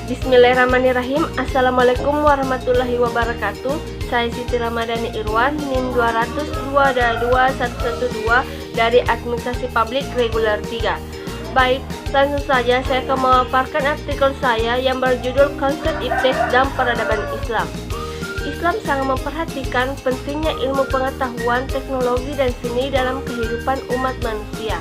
Bismillahirrahmanirrahim. Assalamualaikum warahmatullahi wabarakatuh. Saya Siti Ramadhani Irwan, NIM 2022112 dari Administrasi Publik Reguler 3. Baik, langsung saja saya akan memaparkan artikel saya yang berjudul Konsep Iptek dan Peradaban Islam. Islam sangat memperhatikan pentingnya ilmu pengetahuan, teknologi, dan seni dalam kehidupan umat manusia.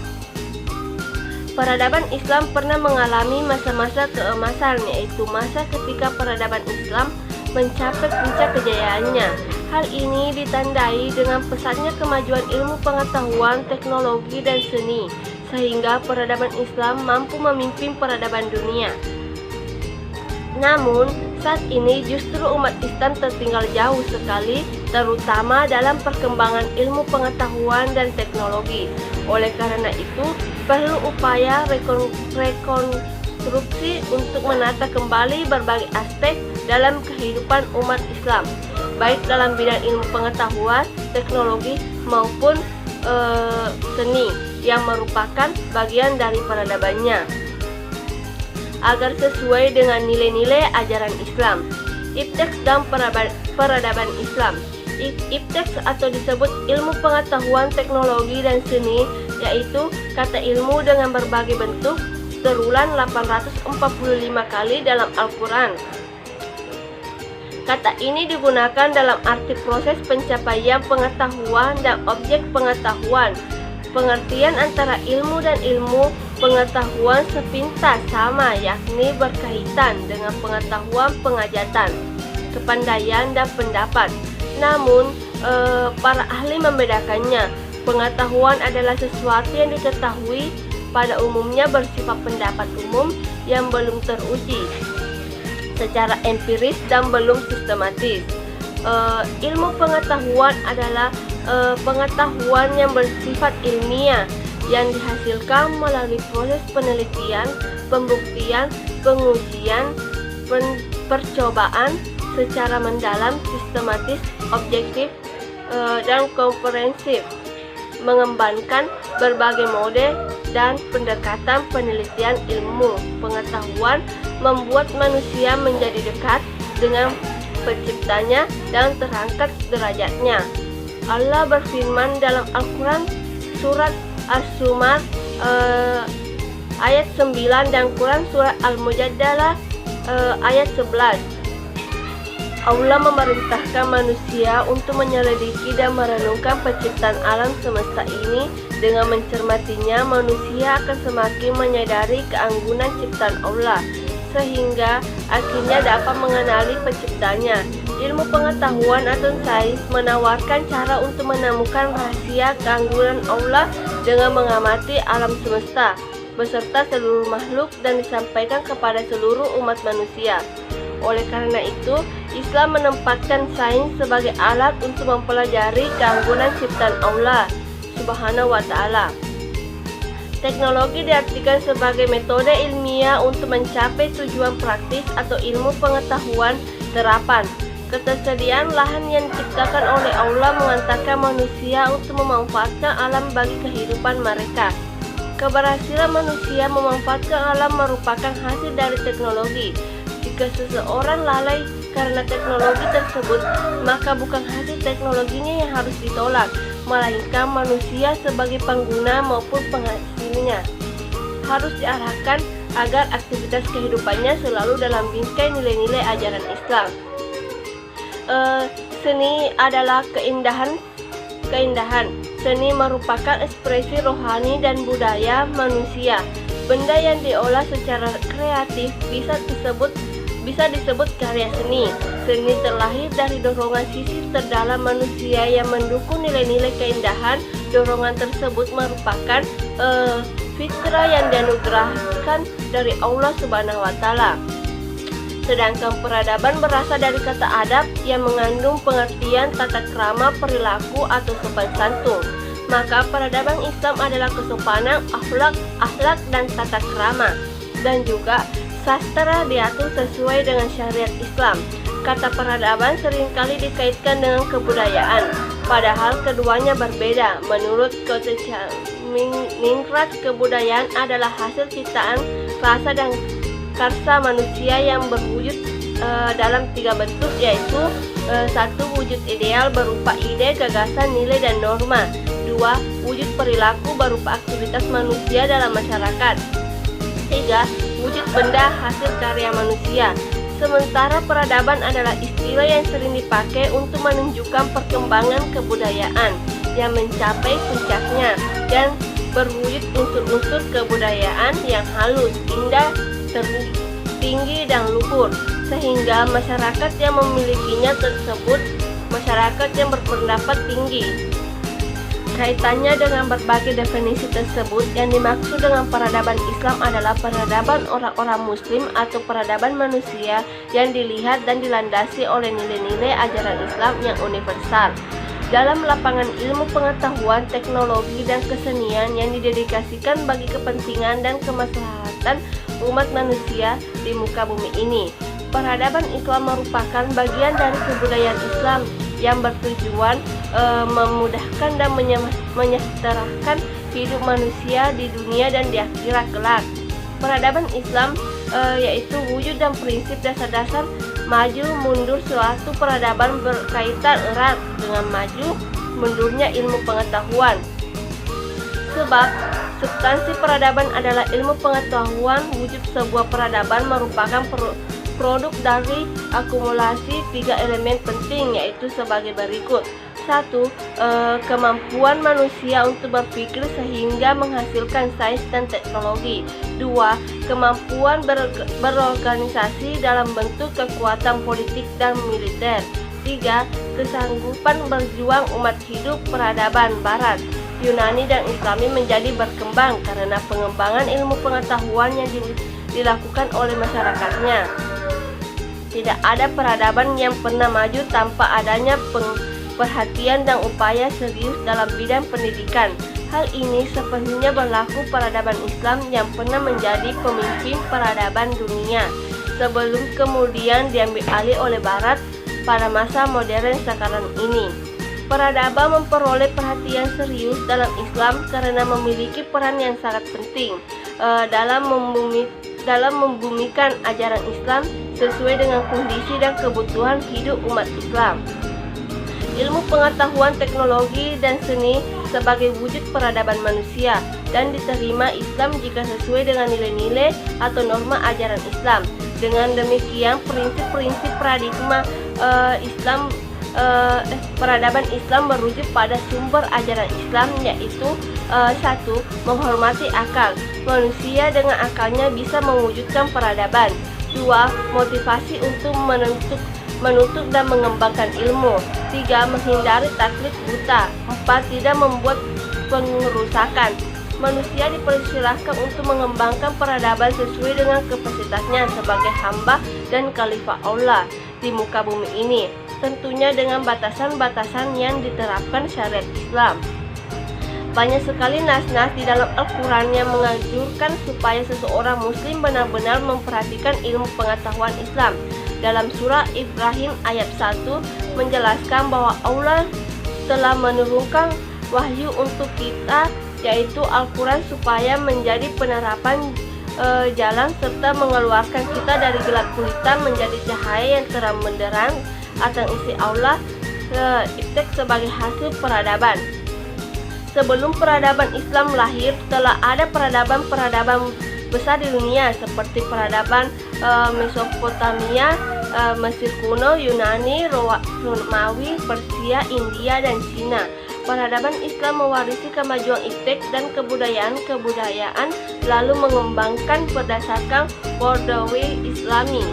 Peradaban Islam pernah mengalami masa-masa keemasan, yaitu masa ketika peradaban Islam mencapai puncak kejayaannya. Hal ini ditandai dengan pesatnya kemajuan ilmu pengetahuan, teknologi, dan seni, sehingga peradaban Islam mampu memimpin peradaban dunia. Namun, saat ini justru umat Islam tertinggal jauh sekali, terutama dalam perkembangan ilmu pengetahuan dan teknologi. Oleh karena itu, perlu upaya rekonstruksi untuk menata kembali berbagai aspek dalam kehidupan umat Islam, baik dalam bidang ilmu pengetahuan, teknologi, maupun seni yang merupakan bagian dari peradabannya, agar sesuai dengan nilai-nilai ajaran Islam. Iptek dan peradaban Islam. Iptek atau disebut ilmu pengetahuan, teknologi, dan seni, yaitu kata ilmu dengan berbagai bentuk, terulang 845 kali dalam Al-Quran. Kata ini digunakan dalam arti proses pencapaian pengetahuan dan objek pengetahuan. Pengertian antara ilmu dan ilmu pengetahuan sepintas sama, yakni berkaitan dengan pengetahuan pengajatan, kepandaian, dan pendapat. Namun, para ahli membedakannya. Pengetahuan adalah sesuatu yang diketahui, pada umumnya bersifat pendapat umum yang belum teruji secara empiris dan belum sistematis. Ilmu pengetahuan adalah pengetahuan yang bersifat ilmiah yang dihasilkan melalui proses penelitian, pembuktian, pengujian, percobaan secara mendalam, sistematis, objektif, dan komprehensif, mengembangkan berbagai mode dan pendekatan penelitian ilmu pengetahuan, membuat manusia menjadi dekat dengan penciptanya dan terangkat derajatnya. Allah berfirman dalam Al-Quran surat As-Zumar ayat 9 dan Quran surat Al-Mujadalah ayat 11. Allah memerintahkan manusia untuk menyelidiki dan merenungkan penciptaan alam semesta ini. Dengan mencermatinya, manusia akan semakin menyadari keanggunan ciptaan Allah, sehingga akhirnya dapat mengenali penciptanya. Ilmu pengetahuan atau sains menawarkan cara untuk menemukan rahasia keanggunan Allah dengan mengamati alam semesta beserta seluruh makhluk dan disampaikan kepada seluruh umat manusia. Oleh karena itu, Islam menempatkan sains sebagai alat untuk mempelajari keanggunan ciptaan Allah Subhanahu wa Ta'ala. Teknologi diartikan sebagai metode ilmiah untuk mencapai tujuan praktis atau ilmu pengetahuan terapan. Ketersediaan lahan yang diciptakan oleh Allah mengantarkan manusia untuk memanfaatkan alam bagi kehidupan mereka. Keberhasilan manusia memanfaatkan alam merupakan hasil dari teknologi. Jika seseorang lalai karena teknologi tersebut, maka bukan hasil teknologinya yang harus ditolak, melainkan manusia sebagai pengguna maupun penghasilnya harus diarahkan agar aktivitas kehidupannya selalu dalam bingkai nilai-nilai ajaran Islam. Seni adalah keindahan. Seni merupakan ekspresi rohani dan budaya manusia. Benda yang diolah secara kreatif bisa disebut karya seni. Seni terlahir dari dorongan sisi terdalam manusia yang mendukung nilai-nilai keindahan. Dorongan tersebut merupakan fitrah yang dianugerahkan dari Allah Subhanahu wa Ta'ala. Sedangkan peradaban berasal dari kata adab yang mengandung pengertian tata krama, perilaku, atau sopan santun. Maka peradaban Islam adalah kesopanan, akhlak, dan tata krama, dan juga sastra diatur sesuai dengan syariat Islam. Kata peradaban seringkali dikaitkan dengan kebudayaan, padahal keduanya berbeda. Menurut Ningrat, kebudayaan adalah hasil ciptaan rasa dan karsa manusia yang berwujud dalam 3 bentuk, yaitu 1. Wujud ideal berupa ide, gagasan, nilai, dan norma. 2. Wujud perilaku berupa aktivitas manusia dalam masyarakat. 3. Wujud benda hasil karya manusia. Sementara peradaban adalah istilah yang sering dipakai untuk menunjukkan perkembangan kebudayaan yang mencapai puncaknya dan berwujud unsur-unsur kebudayaan yang halus, indah, tinggi, dan luhur, sehingga masyarakat yang memilikinya tersebut masyarakat yang berpendapat tinggi. Kaitannya dengan berbagai definisi tersebut, yang dimaksud dengan peradaban Islam adalah peradaban orang-orang Muslim atau peradaban manusia yang dilihat dan dilandasi oleh nilai-nilai ajaran Islam yang universal. Dalam lapangan ilmu pengetahuan, teknologi, dan kesenian yang didedikasikan bagi kepentingan dan kemaslahatan umat manusia di muka bumi ini. Peradaban Islam merupakan bagian dari kebudayaan Islam yang bertujuan memudahkan dan menyejahterakan hidup manusia di dunia dan di akhirat kelak. Peradaban Islam yaitu wujud dan prinsip dasar-dasar maju mundur suatu peradaban berkaitan erat dengan maju mundurnya ilmu pengetahuan. Sebab substansi peradaban adalah ilmu pengetahuan, wujud sebuah peradaban merupakan produk dari akumulasi 3 elemen penting, yaitu sebagai berikut. 1. Kemampuan manusia untuk berpikir sehingga menghasilkan sains dan teknologi. 2. Kemampuan berorganisasi dalam bentuk kekuatan politik dan militer. 3. Kesanggupan berjuang umat hidup peradaban Barat, Yunani, dan Islami menjadi berkembang karena pengembangan ilmu pengetahuan yang dilakukan oleh masyarakatnya. Tidak ada peradaban yang pernah maju tanpa adanya perhatian dan upaya serius dalam bidang pendidikan. Hal ini sepenuhnya berlaku peradaban Islam yang pernah menjadi pemimpin peradaban dunia sebelum kemudian diambil alih oleh Barat pada masa modern sekarang ini. Peradaban memperoleh perhatian serius dalam Islam karena memiliki peran yang sangat penting dalam membumikan ajaran Islam sesuai dengan kondisi dan kebutuhan hidup umat Islam. Ilmu pengetahuan, teknologi, dan seni sebagai wujud peradaban manusia dan diterima Islam jika sesuai dengan nilai-nilai atau norma ajaran Islam. Dengan demikian, prinsip-prinsip paradigma peradaban Islam merujuk pada sumber ajaran Islam, yaitu 1. Menghormati akal. Manusia dengan akalnya bisa mewujudkan peradaban. 2. Motivasi untuk menuntut dan mengembangkan ilmu. 3. Menghindari taklid buta. 4. Tidak membuat pengerusakan. Manusia dipersilahkan untuk mengembangkan peradaban sesuai dengan kapasitasnya sebagai hamba dan khalifah Allah di muka bumi ini, tentunya dengan batasan-batasan yang diterapkan syariat Islam. Banyak sekali nas-nas di dalam Al-Quran yang menganjurkan supaya seseorang muslim benar-benar memperhatikan ilmu pengetahuan Islam. Dalam surah Ibrahim ayat 1 menjelaskan bahwa Allah telah menurunkan wahyu untuk kita, yaitu Al-Quran, supaya menjadi penerapan jalan serta mengeluarkan kita dari gelap gulita menjadi cahaya yang terang benderang atas isi Allah sebagai hasil peradaban. Sebelum peradaban Islam lahir, telah ada peradaban-peradaban besar di dunia seperti peradaban Mesopotamia, Mesir kuno, Yunani, Romawi, Persia, India, dan Cina. Peradaban Islam mewarisi kemajuan iptek dan kebudayaan lalu mengembangkan berdasarkan worldview Islami.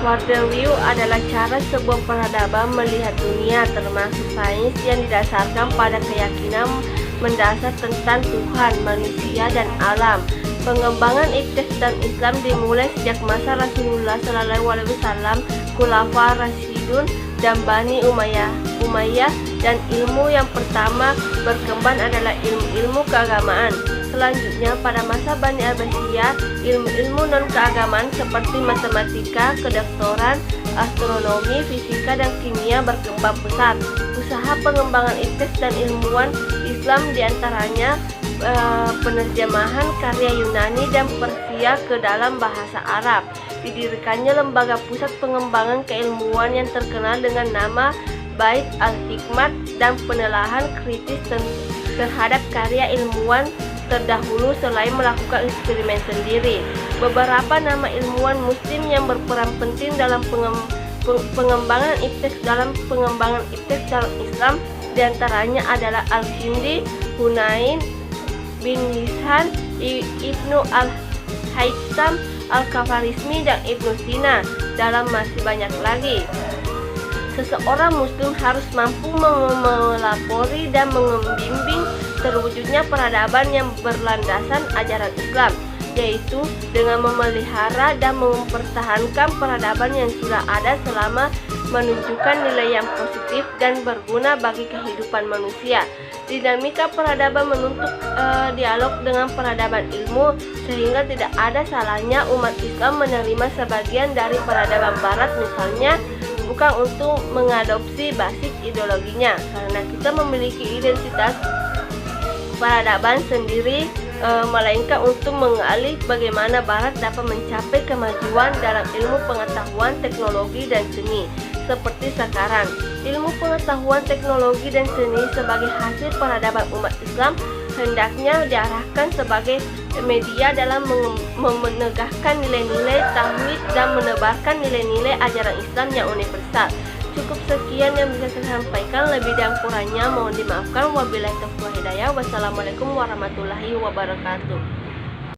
Worldview adalah cara sebuah peradaban melihat dunia, termasuk sains, yang didasarkan pada keyakinan mendasar tentang Tuhan, manusia, dan alam. Pengembangan iptek dan Islam dimulai sejak masa Rasulullah SAW, Khulafaur Rasyidun, dan Bani Umayyah, dan ilmu yang pertama berkembang adalah ilmu keagamaan. Selanjutnya, pada masa Bani Abbasiyah, ilmu non-keagamaan seperti matematika, kedokteran, astronomi, fisika, dan kimia berkembang pesat. Usaha pengembangan iptek dan ilmuwan Islam diantaranya penerjemahan karya Yunani dan Persia ke dalam bahasa Arab. Didirikannya lembaga pusat pengembangan keilmuan yang terkenal dengan nama Bait al-Hikmat dan penelaahan kritis terhadap karya ilmuwan terdahulu selain melakukan eksperimen sendiri. Beberapa nama ilmuwan muslim yang berperan penting dalam pengembangan iptek dalam Islam diantaranya adalah Al-Kindi, Hunain bin Hishan, Ibnu al-Haytham, Al-Khawarizmi, dan Ibnu Sina, dalam masih banyak lagi. Seseorang muslim harus mampu melapori dan membimbing terwujudnya peradaban yang berlandaskan ajaran Islam, yaitu dengan memelihara dan mempertahankan peradaban yang sudah ada selama menunjukkan nilai yang positif dan berguna bagi kehidupan manusia. Dinamika peradaban menuntut dialog dengan peradaban ilmu, sehingga tidak ada salahnya umat Islam menerima sebagian dari peradaban barat, misalnya bukan untuk mengadopsi basis ideologinya, karena kita memiliki identitas peradaban sendiri, melainkan untuk mengalih bagaimana barat dapat mencapai kemajuan dalam ilmu pengetahuan, teknologi, dan seni. Seperti sekarang, ilmu pengetahuan, teknologi, dan seni sebagai hasil peradaban umat Islam hendaknya diarahkan sebagai media dalam menegakkan nilai-nilai tauhid dan menebarkan nilai-nilai ajaran Islam yang universal. Cukup sekian yang bisa saya sampaikan, lebih dan kurangnya mohon dimaafkan. Wabillahi taufiq wal hidayah. Wassalamualaikum warahmatullahi wabarakatuh.